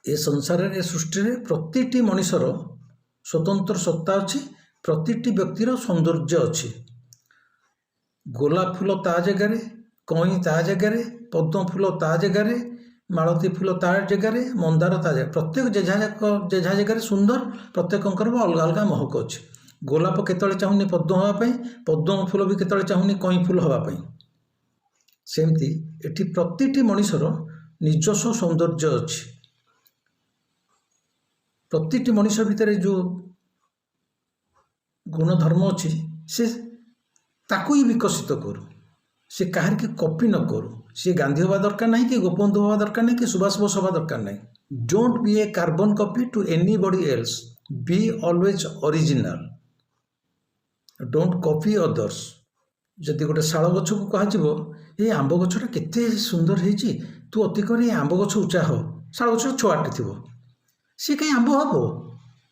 ए संसार ए सृष्टि में प्रतिटी मनीषर स्वतंत्र सत्ता अच्छी, प्रतिटी व्यक्तिर सौंदर्य अच्छी। गोलाप फूल ता जगार, कई ता जगार, पद्म फूल ता जगार, मालती फूल ता जगार, मंदार ता जगह, प्रत्येक जेझा जगार सुंदर, प्रत्येक अलग अलग महक अच्छी। गोलाप केतले चाहूनी पद्म हाँपाई, पद्म फूल भी केतले चाहूनी कई फूल हाँपाई। सेमती एठी प्रतिटी मनीषर निजस्व सौंदर्य अच्छी। प्रतिटी मनीष भितर जो गुणधर्म अच्छी से ताकू ही विकसित करू, से कहार की कॉपी न करू। सी गांधी हवा दरकार नहीं कि गोपबंधु हवा दरकार नहीं कि सुभाष बोस हवा दरकार नहीं। Don't be a carbon copy to anybody else, be always original, don't copy others. जदि गोटे शाल गछ को कह ये आंब गछटा केते सुंदर है, तू अति कर आंब गछ उचा हो, शाल गछ छुआटे थी सी कहीं आंब हम,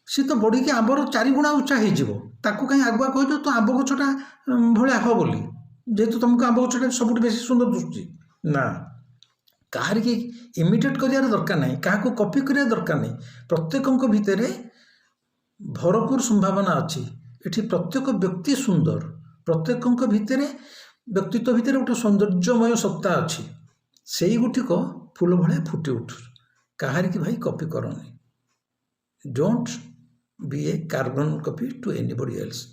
सी तो बढ़ी कि आंबर 4 गुणा उचा हो, कहीं आगुआ कह तो आंब गछटा भाया हो बोली, जेहेतु तुमको आंब गछटा सब बेस सुंदर दुसुची ना। कहार की इमिटेट करार दरकार नहीं, क्या कॉपी करार दरकार नहीं। प्रत्येक भितर भरपूर संभावना अच्छी। एठी प्रत्येक व्यक्ति सुंदर, प्रत्येक भितर व्यक्तित्व भितर गोटे सौंदर्यमय सत्ता अच्छी, से ही गुटिक फूल भाया फुटी उठु। कहार की भाई कॉपी करनी। Don't be a carbon copy to anybody else.